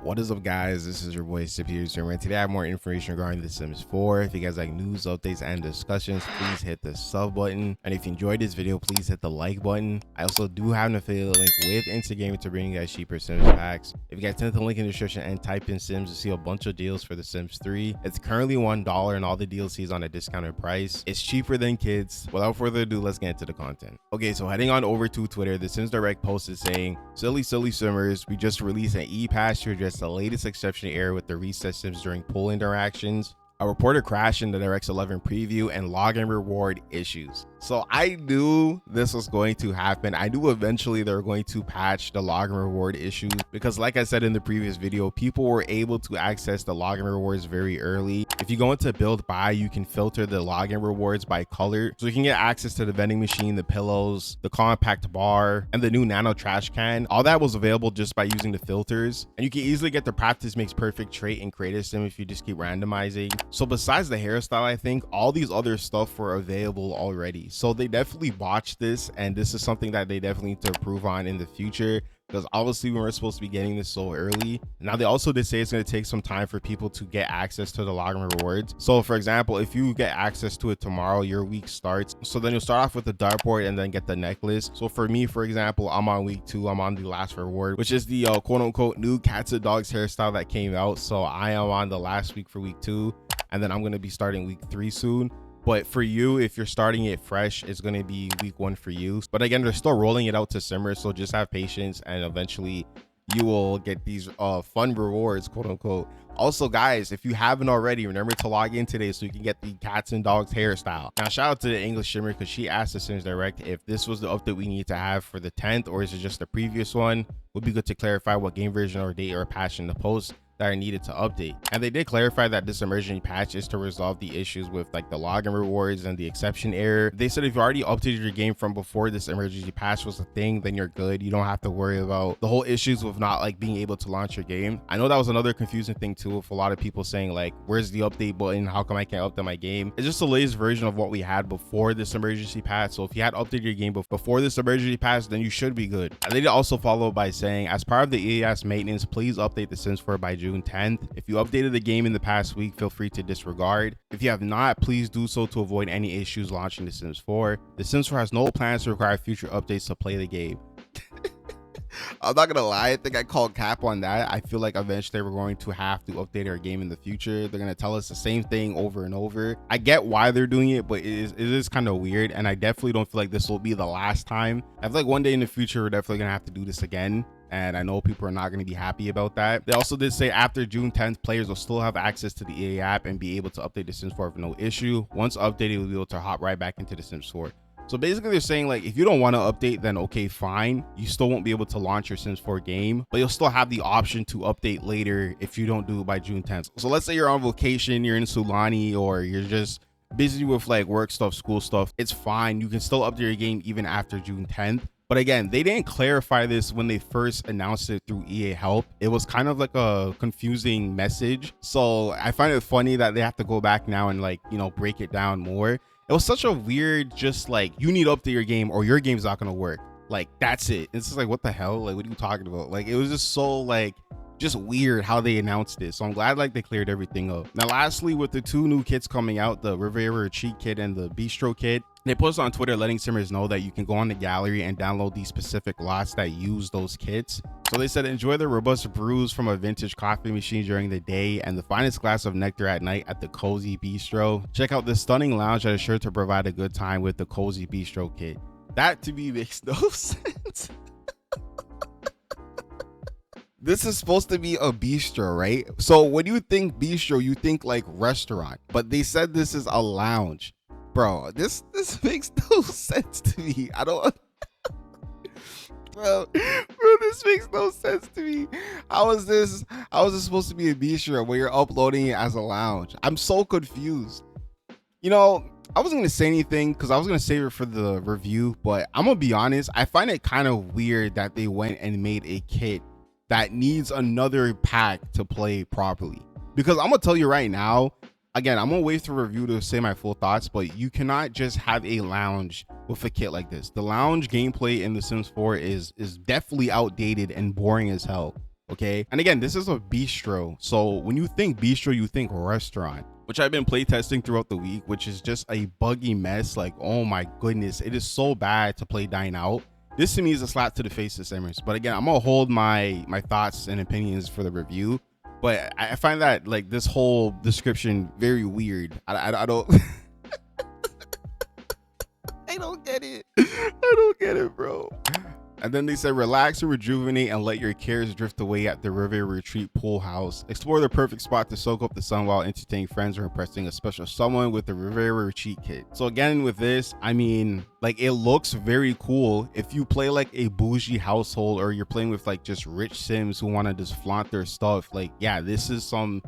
What is up, guys? This is your boy Sipius, and today I have more information regarding The Sims 4. If you guys like news, updates, and discussions, please hit the sub button. And if you enjoyed this video, please hit the like button. I also do have an affiliate link with Instagaming to bring you guys cheaper Sims packs. If you guys hit the link in the description and type in Sims, you'll see a bunch of deals for The Sims 3. It's currently $1 and all the DLCs on a discounted price. It's cheaper than kids. Without further ado, let's get into the content. Okay, so heading on over to Twitter, The Sims Direct posted saying, silly Simmers, we just released an e-pass to address the latest exception error with the reset Sims during pool interactions. A reported crash in the DirectX 11 preview and login reward issues. So I knew this was going to happen. I knew eventually they were going to patch the login reward issues because, like I said in the previous video, people were able to access the login rewards very early. If you go into build by, you can filter the login rewards by color. So you can get access to the vending machine, the pillows, the compact bar, and the new nano trash can. All that was available just by using the filters. And you can easily get the practice makes perfect trait in Creative Sim if you just keep randomizing. So besides the hairstyle, I think all these other stuff were available already. So they definitely botched this, and this is something that they definitely need to improve on in the future, because obviously we weren't supposed to be getting this so early. Now they also did say it's going to take some time for people to get access to the login rewards. So for example, if you get access to it tomorrow, your week starts. So then you'll start off with the dartboard and then get the necklace. So for me, for example, I'm on week 2. I'm on the last reward, which is the quote unquote new cats and dogs hairstyle that came out. So I am on the last week for week 2, and then I'm going to be starting week 3 soon. But for you, if you're starting it fresh, it's going to be week 1 for you. But again, they're still rolling it out to simmers, so just have patience, and eventually you will get these fun rewards, quote unquote. Also, guys, if you haven't already, remember to log in today so you can get the cats and dogs hairstyle. Now, shout out to the English Shimmer, because she asked the Sims Direct if this was the update we need to have for the 10th, or is it just the previous one. Would be good to clarify what game version or date or patch in the post that are needed to update. And they did clarify that this emergency patch is to resolve the issues with like the login rewards and the exception error. They said if you already updated your game from before this emergency patch was a thing, then you're good. You don't have to worry about the whole issues with not like being able to launch your game. I know that was another confusing thing too, with a lot of people saying like, where's the update button? How come I can't update my game? It's just the latest version of what we had before this emergency patch. So if you had updated your game before this emergency patch, then you should be good. And they did also follow by saying, as part of the EAS maintenance, please update the Sims 4 by June 10th. If you updated the game in the past week, feel free to disregard. If you have not, please do so to avoid any issues launching The Sims 4. The Sims 4 has no plans to require future updates to play the game. I'm not gonna lie, I think I called cap on that. I feel like eventually we're going to have to update our game in the future. They're gonna tell us the same thing over and over. I get why they're doing it, but it is kind of weird, and I definitely don't feel like this will be the last time. I feel like one day in the future we're definitely gonna have to do this again, and I know people are not going to be happy about that. They also did say after June 10th, players will still have access to the EA app and be able to update the Sims 4 with no issue. Once updated, we'll be able to hop right back into the Sims 4. So basically they're saying like, if you don't want to update, then okay, fine. You still won't be able to launch your Sims 4 game, but you'll still have the option to update later if you don't do it by June 10th. So let's say you're on vacation, you're in Sulani, or you're just busy with like work stuff, school stuff. It's fine. You can still update your game even after June 10th. But again, they didn't clarify this when they first announced it through EA Help. It was kind of like a confusing message. So I find it funny that they have to go back now and like, you know, break it down more. It was such a weird, just like, you need to update your game or your game's not going to work. Like, that's it. It's just like, what the hell? Like, what are you talking about? Like, it was just so like, just weird how they announced it. So I'm glad like they cleared everything up. Now lastly, with the 2 new kits coming out, the Riviera Cheat Kit and the Bistro Kit, they posted on Twitter letting simmers know that you can go on the gallery and download these specific lots that use those kits. So they said, enjoy the robust brews from a vintage coffee machine during the day and the finest glass of nectar at night at the Cozy Bistro. Check out this stunning lounge that is sure to provide a good time with the Cozy Bistro Kit. That to me makes no sense. This is supposed to be a bistro, right? So when you think bistro, you think like restaurant, but they said this is a lounge. Bro, this makes no sense to me. I don't bro, this makes no sense to me. How is this supposed to be a bistro where you're uploading it as a lounge? I'm so confused. You know, I wasn't gonna say anything because I was gonna save it for the review, but I'm gonna be honest, I find it kind of weird that they went and made a kit that needs another pack to play properly. Because I'm gonna tell you right now, again, I'm gonna wait for review to say my full thoughts, but you cannot just have a lounge with a kit like this. The lounge gameplay in The Sims 4 is definitely outdated and boring as hell. Okay, and again, this is a bistro, so when you think bistro, you think restaurant, which I've been playtesting throughout the week, which is just a buggy mess. Like, oh my goodness, it is so bad to play dine out. This to me is a slap to the face of Simmers. But again, I'm gonna hold my thoughts and opinions for the review. But I find that like this whole description very weird. I don't I don't get it. I don't get it, bro. And then they said, relax and rejuvenate and let your cares drift away at the Riviera Retreat Pool House. Explore the perfect spot to soak up the sun while entertaining friends or impressing a special someone with the Riviera Retreat kit. So again, with this, I mean, like, it looks very cool. If you play like a bougie household, or you're playing with like just rich Sims who want to just flaunt their stuff, like, yeah, this is some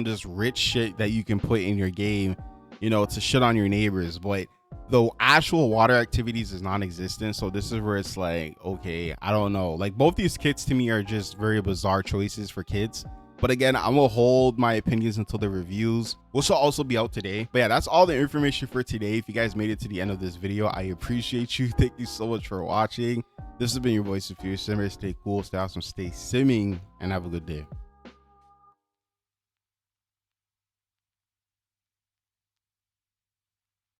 just rich shit that you can put in your game, you know, to shit on your neighbors. But the actual water activities is non-existent, so this is where it's like, okay, I don't know. Like, both these kits to me are just very bizarre choices for kids. But again, I'm gonna hold my opinions until the reviews, which will also be out today. But yeah, that's all the information for today. If you guys made it to the end of this video, I appreciate you. Thank you so much for watching. This has been your boy Suffurious Simmer. Stay cool, stay awesome, stay simming, and have a good day.